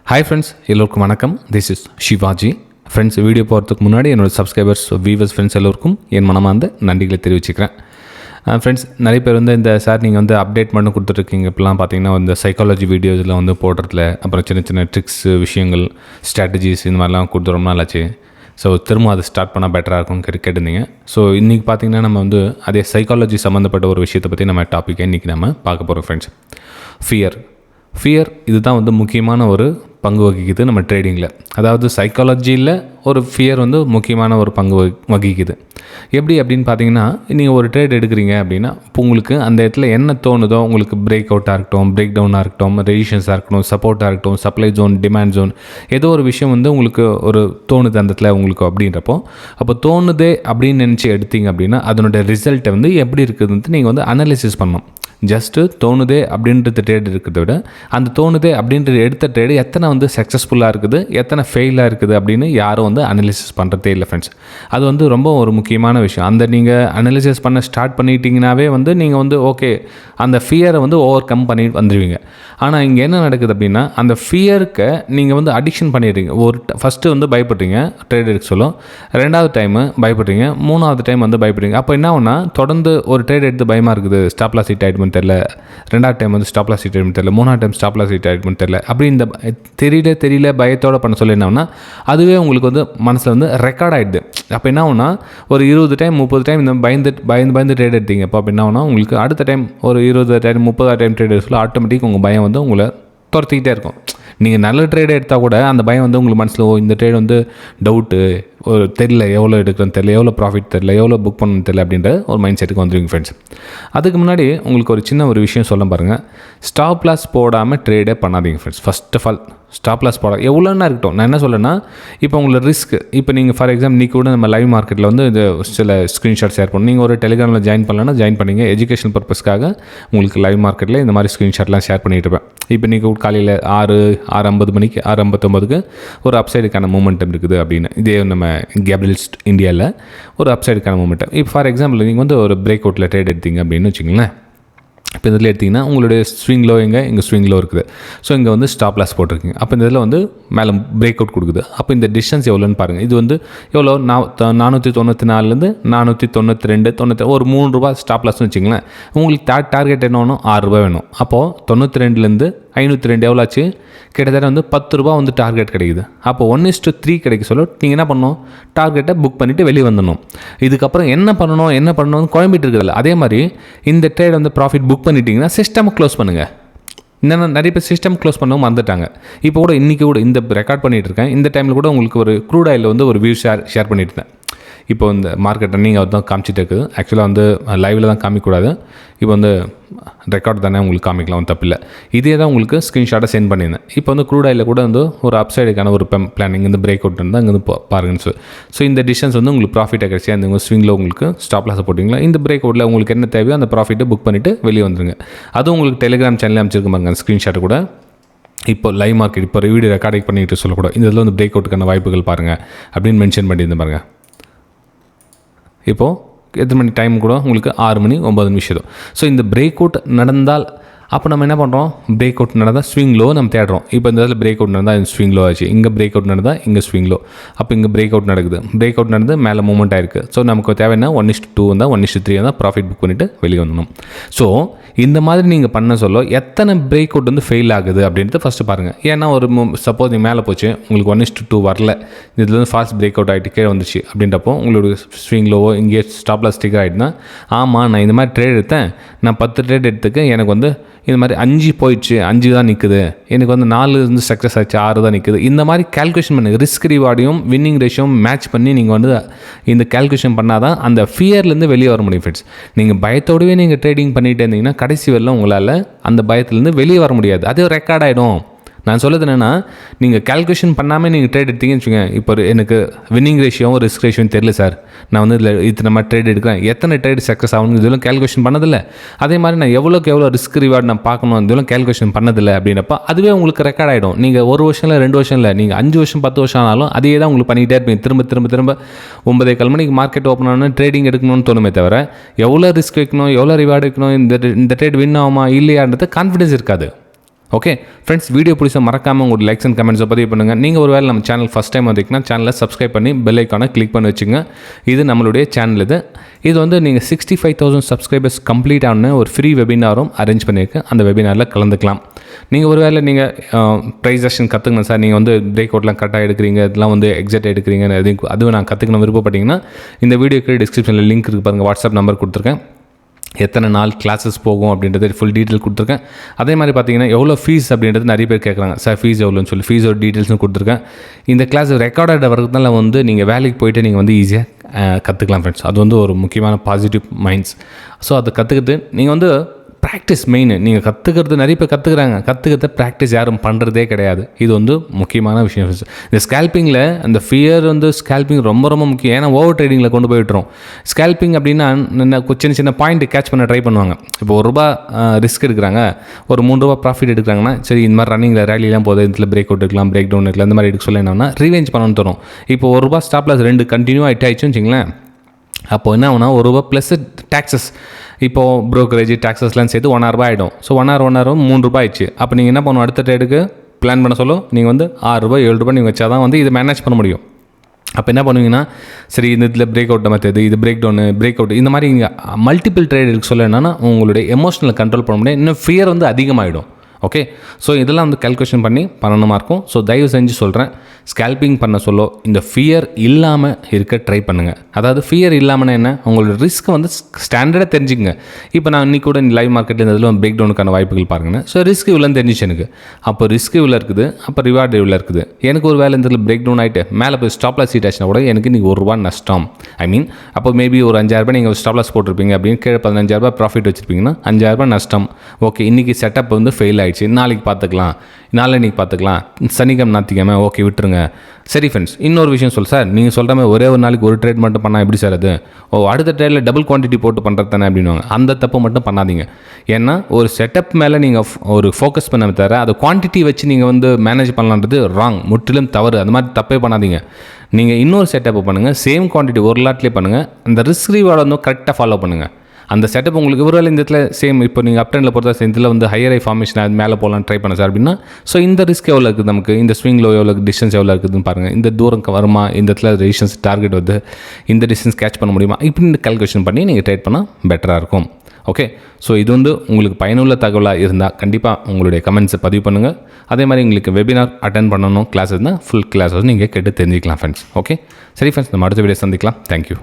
Hi friends, எல்லோருக்கும் வணக்கம். This is Sivaji. Friends, video போகிறதுக்கு முன்னாடி என்னோடய சப்ஸ்கிரைபர்ஸ், வியூவர்ஸ், ஃப்ரெண்ட்ஸ் எல்லோருக்கும் என் மனமார்ந்த நன்றிகளை தெரிவிச்சுக்கிறேன். ஃப்ரெண்ட்ஸ், நிறைய பேர் இந்த சார் நீங்கள் அப்டேட் பண்ணி கொடுத்துட்ருக்கீங்க. இப்போலாம் பார்த்தீங்கன்னா இந்த சைக்காலஜி வீடியோஸில் போடுறதுல, அப்புறம் சின்ன சின்ன ட்ரிக்ஸு, விஷயங்கள், ஸ்ட்ராட்டஜிஸ் இந்த மாதிரிலாம் கொடுத்து ரொம்ப நாள் ஆச்சு. ஸோ திரும்ப அதை ஸ்டார்ட் பண்ணால் பெட்டராக இருக்கும் கேட்டிருந்தீங்க. ஸோ இன்றைக்கி பார்த்திங்கன்னா நம்ம அதே சைக்காலஜி சம்மந்தப்பட்ட ஒரு விஷயத்தை பற்றி நம்ம டாப்பிக்கை இன்றைக்கி நம்ம பார்க்க போகிறோம். ஃப்ரெண்ட்ஸ், ஃபியர் இதுதான் முக்கியமான ஒரு பங்கு வகிக்குது நம்ம ட்ரேடிங்கில். அதாவது சைக்காலஜியில் ஒரு ஃபியர் முக்கியமான ஒரு பங்கு வகிக்குது. எப்படி அப்படின்னு பார்த்தீங்கன்னா, நீங்கள் ஒரு ட்ரேட் எடுக்கிறீங்க அப்படின்னா, இப்போ உங்களுக்கு அந்த இடத்துல என்ன தோணுதோ, உங்களுக்கு பிரேக் அவுட்டாக இருக்கட்டும், பிரேக் டவுனாக இருக்கட்டும், ரெசிஸ்டன்ஸாக இருக்கட்டும், சப்போர்ட்டாக இருக்கட்டும், சப்ளை ஜோன், டிமாண்ட் ஜோன், ஏதோ ஒரு விஷயம் உங்களுக்கு ஒரு தோணுது அந்த இடத்துல உங்களுக்கு அப்படின்றப்போ, அப்போ தோணுதே அப்படின்னு நினச்சி எடுத்தீங்க அப்படின்னா அதனுடைய ரிசல்ட்டை எப்படி இருக்குதுன்ட்டு நீங்கள் அனலைசிஸ் பண்ணணும். ஜஸ்ட்டு தோணுதே அப்படின்றது ட்ரேட் இருக்கிறத விட, அந்த தோணுதே அப்படின்றது எடுத்த ட்ரேடு எத்தனை சக்ஸஸ்ஃபுல்லாக இருக்குது, எத்தனை ஃபெயிலாக இருக்குது அப்படின்னு யாரும் அனலிசிஸ் பண்ணுறதே இல்லை. ஃப்ரெண்ட்ஸ், அது ரொம்ப ஒரு முக்கியமான விஷயம். அந்த நீங்கள் அனலிசிஸ் பண்ண ஸ்டார்ட் பண்ணிட்டீங்கன்னாவே நீங்கள் ஓகே, அந்த ஃபியரை ஓவர் கம் பண்ணி வந்துடுவீங்க. ஆனால் இங்கே என்ன நடக்குது அப்படின்னா, அந்த ஃபியருக்கு நீங்கள் அடிக்ஷன் பண்ணிடுறீங்க. ஃபஸ்ட்டு பயப்படுறீங்க ட்ரேட் எடுக்க சொல்லும், ரெண்டாவது டைமு பயப்படுறீங்க, மூணாவது டைம் பயப்படுறீங்க. அப்போ என்ன ஆகுனா, தொடர்ந்து ஒரு ட்ரேட் எடுத்து பயமாக இருக்குது, ஸ்டாப் லாஸ் ஹிட் ஆகிடுமெண்ட் தெரியல, ரெண்டாவது டைம் ஸ்டாப் லாஸ் ஹிட் ஆகிடுமெண்ட் தெரியல, மூணாவது டைம் ஸ்டாப் லாஸ் ஹிட் ஆகிடுமெண்ட் தெரியல, அப்படி இந்த தெரியல பயத்தோடு பண்ண சொல்லி என்ன ஆகுனா, அதுவே உங்களுக்கு மனசில் ரெக்கார்ட் ஆகிடுது. அப்போ என்ன ஆகுனா, ஒரு 20 டைம் 30 டைம் இந்த பயந்து ட்ரேட் எடுத்தீங்க. அப்போ என்ன ஆகுனா, உங்களுக்கு அடுத்த டைம் ஒரு 20 டைம் 30 டைம் ட்ரேட் எடுத்து ஆட்டோமேட்டிக் உங்கள் பயம் உங்களை துரத்திக்கிட்டே இருக்கும். நீங்கள் நல்ல ட்ரேட் எடுத்தால் கூட அந்த பயம் உங்களுக்கு மனசில், இந்த ட்ரேட் டவுட்டு, ஒரு தெரியல, எவ்வளோ எடுக்கிறோன்னு தெரியல, எவ்வளோ ப்ராஃபிட் தெரியல, எவ்வளோ புக் பண்ணணும்னு தெரியல அப்படின்ற ஒரு மைண்ட் செட்டுக்கு வந்துடுவீங்க. ஃப்ரெண்ட்ஸ், அதுக்கு முன்னாடி உங்களுக்கு ஒரு சின்ன ஒரு விஷயம் சொல்ல பாருங்கள். ஸ்டாப் லாஸ் போடாமல் ட்ரேடே பண்ணாதீங்க. Friends, first of all stop loss போட எவ்வளோன்னா இருக்கட்டும். நான் என்ன சொல்லேன்னா, இப்போ உங்களுக்கு ரிஸ்க், இப்போ நீங்கள் ஃபார் எக்ஸாம்பிள் இன்றைக்கி கூட நம்ம லைவ் மார்க்கெட்டில் இது சில ஸ்க்ரீன்ஷாட் ஷேர் பண்ணணும். நீங்கள் ஒரு டெலிகிராமில் ஜாயின் பண்ணலன்னா ஜாயின் பண்ணிங்க. எஜுகேஷன் பர்பஸ்க்காக உங்களுக்கு லைவ் மார்க்கெட்டில் இந்த மாதிரி ஸ்க்ரீன்ஷாட்லாம் ஷேர் பண்ணிகிட்டு இருப்பேன். இப்போ இன்றைக்கி காலையில் 6:50 மணிக்கு 6:59க்கு ஒரு அப்சைடுக்கான மூமெண்டம் இருக்குது அப்படின்னு, இதே நம்ம கேபிட்டலிஸ்ட் இந்தியாவில் ஒரு அப்சைடுக்கான மூமெண்டம். இப்போ ஃபார் எக்ஸாம்பிள் நீங்கள் ஒரு பிரேக் அவுட்டில் ட்ரேட் எடுத்தீங்க அப்படின்னு வச்சுங்களேன். இப்போ இதில் எடுத்திங்கன்னா உங்களுடைய ஸ்விங் லோ இங்கே ஸ்விங் லோ இருக்குது. ஸோ இங்கே ஸ்டாப் லாஸ் போட்டிருக்கீங்க. அப்போ இந்த இதில் மேலே பிரேக் அவுட் கொடுக்குது. அப்போ இந்த டிஸ்டன்ஸ் எவ்வளோன்னு பாருங்கள். இது எவ்வளோ 494லேருந்து 492 90 ஒரு ₹3 ஸ்டாப் லாஸ்னு வச்சிங்களேன். உங்களுக்கு டார்கெட் என்ன வேணும்? ₹6 வேணும். அப்போது 92லேருந்து 502 எவ்வளோ ஆச்சு? கிட்டத்தட்ட ₹10 டார்கெட் கிடைக்குது. அப்போ 1:3 கிடைக்க சொல்ல நீங்கள் என்ன பண்ணணும்? டார்கெட்டை புக் பண்ணிவிட்டு வெளியே வந்துடணும். இதுக்கப்புறம் என்ன பண்ணணும்னு குழம்பிட்டு இருக்குதில்ல. அதே மாதிரி இந்த ட்ரேட் ப்ராஃபிட் புக் பண்ணிட்டீங்கன்னா சிஸ்டம் க்ளோஸ் பண்ணுங்கள். இன்னும் நிறைய பேர் சிஸ்டம் க்ளோஸ் பண்ணவும் மறந்துட்டாங்க. இப்போ கூட இன்றைக்கி கூட இந்த ரெக்கார்ட் பண்ணிகிட்டு இருக்கேன். இந்த டைமில் கூட உங்களுக்கு ஒரு க்ரூட் ஆயில் ஒரு வியூ ஷேர் பண்ணியிருந்தேன். இப்போ இந்த மார்க்கெட் ரன்னிங் தான் காமிச்சிட்டு இருக்குது. ஆக்சுவலாக லைவில் தான் காமிக்கக்கூடாது. இப்போ ரெக்கார்ட் தானே உங்களுக்கு காமிக்கலாம், தப்பில்லை. இதே தான் உங்களுக்கு ஸ்க்ரீன்ஷாட்டை சென்ட் பண்ணியிருந்தேன். இப்போ க்ரூட் ஆயில் கூட ஒரு அப்சைடுக்கான ஒரு பிளானிங் இந்த பிரேக் அவுட் இருந்தால் இங்கே பாருங்கன்னு ஸோ இந்த டிஸ்டன்ஸ் உங்களுக்கு ப்ராஃபிட்டை கிடச்சி அந்த ஸ்விங்கில் உங்களுக்கு ஸ்டாப் லாஸை போட்டிங்களா, இந்த பிரேக் அவுட்டில் உங்களுக்கு என்ன தேவையோ அந்த ப்ராஃபிட்டை புக் பண்ணிவிட்டு வெளியே வந்துடுங்க. அதுவும் உங்களுக்கு டெலிகிராம் சேனலில் அமைச்சிருக்க பாருங்க அந்த ஸ்க்ரீன்ஷாட் கூட. இப்போ லைவ் மார்க்கெட் இப்போ வீடியோ ரெக்கார்டிங் பண்ணிட்டு சொல்லக்கூடாது, இந்த இதில் பிரேக் அவுட்டுக்கான வாய்ப்புகள் பாருங்கள் அப்படின்னு மென்ஷன் பண்ணியிருந்தேன் பாருங்கள். இப்போது எத்தனை மணி டைம் கூட உங்களுக்கு 6 மணி 9 நிமிஷம். ஸோ இந்த பிரேக் அவுட் நடந்தால் அப்போ நம்ம என்ன பண்ணுறோம்? பிரேக் அவுட் நடந்தால் ஸ்விங் லோ நம்ம தேடுறோம். இப்போ இந்த இதில் பிரேக் அவுட் நடந்தால் இந்த ஸ்விங் லோ ஆச்சு, இங்கே பிரேக் அவுட் நடந்தால் இங்கே ஸ்விங் லோ. அப்போ இங்கே பிரேக் அவுட் நடக்குது, பிரேக் அவுட் நடந்து மேலே மூவ்மெண்ட் ஆயிருக்கு. ஸோ நமக்கு தேவைன்னா 1:2 வந்தால் 1:3 வந்தால் ப்ராஃபிட் புக் பண்ணிவிட்டு வெளியே வந்துடணும். ஸோ இந்த மாதிரி நீங்கள் பண்ண சொல்ல எத்தனை பிரேக் அவுட் ஃபெயில் ஆகுது அப்படின்றது ஃபஸ்ட்டு பாருங்கள். ஏன்னா ஒரு சப்போஸ் நீங்கள் மேலே போச்சு, உங்களுக்கு 1:2 வரல, இதில் ஃபாஸ்ட் பிரேக் அவுட் ஆகிட்டு கீழே வந்துச்சு அப்படின்றப்போ உங்களோட ஸ்விங் லோவோ இங்கே ஸ்டாப் லாஸ் ஸ்டிக்கர் ஆகிடுனா, ஆமாம் நான் இந்த மாதிரி ட்ரேட் எடுத்தேன், நான் 10 ட்ரேட் எடுத்துக்க, எனக்கு இந்த மாதிரி 5 போயிடுச்சு, 5 தான் நிற்குது, எனக்கு 4 சக்ஸஸ் ஆச்சு, 6 தான் நிற்குது. இந்த மாதிரி கால்குலேஷன் பண்ணுங்கள். ரிஸ்க் ரிவார்டையும் வின்னிங் ரேஷியோவும் மேட்ச் பண்ணி நீங்கள் இந்த கால்குலேஷன் பண்ணால் தான் அந்த ஃபியர்லேருந்து வெளியே வர முடியும். ஃப்ரெண்ட்ஸ், நீங்கள் பயத்தோடவே நீங்கள் ட்ரேடிங் பண்ணிகிட்டே இருந்தீங்கன்னா கடைசி வரலாம் உங்களால் அந்த பயத்துலேருந்து வெளியே வர முடியாது. அது ரெக்கார்ட் ஆகிடும். நான் சொல்லுறது என்னென்னா, நீங்கள் கால்குலேஷன் பண்ணாமல் நீங்கள் ட்ரேட் எடுத்தீங்கன்னு வச்சுங்க. இப்போ எனக்கு வின்னிங் ரேஷியோவும் ரிஸ்க் ரேஷியோவும் தெரியல சார், நான் இதில் இத்தனை மாதிரி ட்ரேட் எடுக்கிறேன், எத்தனை ட்ரேட் சக்ஸஸ் ஆகணும் இதெல்லாம் கால்குலேஷன் பண்ணதில்லை. அதே மாதிரி நான் எவ்வளோக்கு எவ்வளோ ரிஸ்க் ரிவார்டு நான் பார்க்கணும் இதெல்லாம் கால்குலேஷன் பண்ணதில்லை அப்படின்றப்ப அதுவே உங்களுக்கு ரெக்கார்ட் ஆகிடும். நீங்கள் 1 வருஷம் இல்லை 2 வருஷம் இல்லை, நீங்கள் 5 வருஷம் 10 வருஷம் ஆனாலும் அதே தான் உங்களுக்கு பண்ணிகிட்டே இருப்பீங்க. திரும்ப 9:15 மணிக்கு மார்க்கெட் ஓப்பன் ஆனால் ட்ரேடிங் எடுக்கணும்னு தோணுமே தவிர எவ்வளோ ரிஸ்க் வைக்கணும், எவ்வளோ ரிவார்டு வைக்கணும், இந்த ட்ரேட் வின் ஆகுமா இல்லையான்றது கான்ஃபிடன்ஸ் இருக்காது. ஓகே ஃப்ரெண்ட்ஸ், வீடியோ பிடிச்ச மறக்காமல் உங்களோட லைக்ஸ் அண்ட் கமெண்ட்ஸை பதிவு பண்ணுங்கள். நீங்கள் ஒரு வேளை நம்ம சேனல் ஃபஸ்ட் டைம் வந்தீங்கன்னா சேனலை சப்ஸ்கிரைப் பண்ணி பெல் ஐக்கானை கிளிக் பண்ணி வச்சுங்க. இது நம்மளுடைய சேனல். இது வந்து நீங்கள் 65,000 சப்ஸ்கிரைபர்ஸ் கம்ப்ளீட் ஆன ஒரு ஃப்ரீ வெபினாரும் அரேஞ்ச் பண்ணியிருக்கேன். அந்த வெபினாரில் கலந்துக்கலாம். நீங்கள் ஒரு வேளை நீங்கள் ப்ரைஸேஷன் கற்றுக்கணும் சார், நீங்கள் வந்து பிரேக் அவுட்லாம் கரெக்டாக எடுக்கிறீங்க, இதெல்லாம் வந்து எக்ஸாக்ட் எடுக்கிறீங்க, அதுவும் நான் கற்றுக்கணும் விருப்பப்பட்டீங்கன்னா இந்த வீடியோக்கு டிஸ்கிரிப்ஷனில் லிங்க் இருக்குது பாருங்கள், வாட்ஸ்அப் நம்பர் கொடுத்துருக்கேன். எத்தனை நாள் கிளாஸஸ் போகும் அப்படின்றது ஃபுல் டீட்டெயில் கொடுத்துருக்கேன். அதே மாதிரி பார்த்தீங்கன்னா எவ்வளோ ஃபீஸ் அப்படின்றது நிறைய பேர் கேட்குறாங்க. சார் ஃபீஸ் எவ்வளோன்னு சொல்லி ஃபீஸோட டீட்டெயில்ஸும் கொடுத்துருக்கேன். இந்த கிளாஸ் ரெக்கார்டட் வரதுனால வந்து நீங்கள் வேலைக்கு போய்ட்டு நீங்கள் வந்து ஈஸியாக கற்றுக்கலாம் ஃப்ரெண்ட்ஸ். அது வந்து ஒரு முக்கியமான பாசிட்டிவ் மைண்ட்ஸ். ஸோ அதை கற்றுக்கிட்டு நீங்கள் வந்து ப்ராக்டிஸ் மெயின். நீங்கள் கற்றுக்கிறது நிறைய பேர் கற்றுக்கிறத ப்ராக்டிஸ் யாரும் பண்ணுறதே கிடையாது. இது வந்து முக்கியமான விஷயம். இந்த ஸ்கேல்பிங்கில் அந்த ஃபியர் வந்து ஸ்கேல்பிங் ரொம்ப ரொம்ப முக்கியம். ஏன்னா ஓவர் ட்ரேடிங்கில் கொண்டு போய் விட்டுரும். ஸ்கேல்பிங் அப்படின்னா சின்ன சின்ன பாயிண்ட் கேட்ச் பண்ண ட்ரை பண்ணுவாங்க. இப்போ ₹1 ரிஸ்க் எடுக்கிறாங்க, ஒரு ₹3 ப்ராஃபிட் எடுக்கிறாங்கன்னா சரி இந்த மாதிரி ரன்னிங்கில் ரேலிலாம் போகுது, இதில் பிரேக் அவுட் எடுக்கலாம், பிரேக் டவுன் எடுக்கலாம், இந்த மாதிரி எடுக்க சொல்ல என்னன்னா ரீவேஞ்ச் பண்ணணும்னு தரும். இப்போ ₹1 ஸ்டாப் லாஸ் 2 கண்டினியூவாக ஹிட் ஆயிடுச்சுன்னு வச்சிங்களேன். அப்போ என்ன ஆகுனா ₹1 ப்ளஸ் டேக்ஸஸ், இப்போது ப்ரோக்கரேஜ் டேக்ஸஸ்லாம் சேர்த்து ₹1,000 ஆகிடும். ஸோ ₹1,000 ₹3 ஆயிடுச்சு. அப்போ நீங்கள் என்ன பண்ணணும், அடுத்த ட்ரேடுக்கு பிளான் பண்ண சொல்லும் நீங்கள் வந்து ₹6 ₹7 நீங்கள் வச்சா தான் வந்து இதை மேனேஜ் பண்ண முடியும். அப்போ என்ன பண்ணுவீங்கன்னா சரி இந்த இதில் பிரேக் அவுட் மெத்தது, இது பிரேக் டவுனு, பிரேக் அவுட், இந்த மாதிரி இங்கே மல்டிபிள் ட்ரேட் எடுக்க சொல்ல என்னன்னா உங்களுடைய எமோஷனலை கண்ட்ரோல் பண்ண முடியாது, இன்னும் ஃபியர் வந்து அதிகமாகிடும். ஓகே, ஸோ இதெல்லாம் வந்து கால்குலேஷன் பண்ணி பண்ணணுமா இருக்கும். ஸோ தயவு செஞ்சு சொல்கிறேன், ஸ்கேல்பிங் பண்ண சொல்ல இந்த ஃபியர் இல்லாமல் இருக்க ட்ரை பண்ணுங்கள். அதாவது ஃபியர் இல்லாமல் என்ன, உங்களோட ரிஸ்க்கை வந்து ஸ்டாண்டர்டாக தெரிஞ்சுங்க. இப்போ நான் இன்றைக்கி கூட லைவ் மார்க்கெட்டில் இந்த இதில் பிரேக் டவுனுக்கான வாய்ப்புகள் பாருங்கன்னு. ஸோ ரிஸ்க் இவ்வளோன்னு தெரிஞ்சிச்சு எனக்கு. அப்போ ரிஸ்க் இவ்வளோ இருக்குது, அப்போ ரிவார்டு இவ்வளோ இருக்குது. எனக்கு ஒரு வேலை இந்த இதில் பிரேக் டவுன் ஆகிட்டு மேலே போய் ஸ்டாப் லாஸ் சீட் ஆச்சுன்னா கூட எனக்கு இன்றைக்கி ₹1 நஷ்டம். ஐ மீன் அப்போ மேபி ஒரு ₹5,000 நீங்கள் ஸ்டாப் லாஸ் போட்டிருப்பீங்க அப்படின்னு கீழே ₹15,000 ப்ராஃபிட் வச்சுருப்பீங்கன்னா ₹5,000 நஷ்டம். ஓகே, இன்றைக்கி செட்டப் வந்து ஃபெயில் ஆகிடுச்சு, நாளைக்கு பார்த்துக்கலாம், நாளைக்கு பார்த்துக்கலாம், சனிக்கிழமை ஞாயிற்றுக்கிழமை ஓகே விட்டுருங்க. சரி ஃப்ரெண்ட்ஸ், இன்னொரு விஷயம் சார், நீங்கள் சொல்கிற மாதிரி ஒரே ஒரு நாளைக்கு ஒரு ட்ரேட் மட்டும் பண்ணால் எப்படி சார் அது? அடுத்த ட்ரேடில் டபுள் குவான்டிட்டி போட்டு பண்ணுறது தானே அப்படின்வாங்க. அந்த தப்பு மட்டும் பண்ணாதீங்க. ஏன்னா ஒரு செட்டப் மேலே நீங்கள் ஒரு ஃபோக்கஸ் பண்ண தவிர அதை குவான்டிட்டி வச்சு நீங்கள் வந்து மேனேஜ் பண்ணலான்றது ராங், முற்றிலும் தவறு. அந்த மாதிரி தப்பே பண்ணாதீங்க. நீங்கள் இன்னொரு செட்டப்பை பண்ணுங்கள், சேம் குவான்டிட்டி ஒரு லாட்லேயே பண்ணுங்கள், அந்த ரிஸ்க் ரிவார்டை வந்து கரெக்டாக ஃபாலோ பண்ணுங்கள். அந்த செட்டப் உங்களுக்கு ஒரு வேலை இந்த இடத்துல சேம், இப்போ நீங்கள் அப் ட்ரெண்டில் பொறுத்தா இதில் வந்து ஹையர் ஐ ஃபார்மேஷன் அது மேலே போகலாம் ட்ரை பண்ண சார் அப்படின்னா, ஸோ இந்த ரிஸ்க் எவ்வளோ இருக்குது நமக்கு, இந்த ஸ்விங் லோ எவ்வளோ இருக்குது, டிஸ்டன்ஸ் எவ்வளோ இருக்குதுன்னு பாருங்கள். இந்த தூரம் வருமா, இந்த இடத்துல ரெசிஸ்டன்ஸ் டார்கெட் வந்து இந்த டிஸ்டன்ஸ் கேட்ச் பண்ண முடியுமா, இப்படி கால்குலேஷன் பண்ணி நீங்கள் ட்ரேட் பண்ணால் பெட்டராக இருக்கும். ஓகே, ஸோ இது வந்து உங்களுக்கு பயனுள்ள தகவலாக இருந்தால் கண்டிப்பாக உங்களுடைய கமெண்ட்ஸை பதிவு பண்ணுங்கள். அதே மாதிரி உங்களுக்கு வெபினார் அட்டென்ட் பண்ணணும் கிளாஸ் இருந்தால் ஃபுல் கிளாஸஸ் நீங்கள் கேட்டு தெரிஞ்சிக்கலாம் ஃப்ரெண்ட்ஸ். ஓகே, சரி ஃப்ரெண்ட்ஸ், நம்ம அடுத்த வீடியோ சந்திக்கலாம். தேங்க்யூ.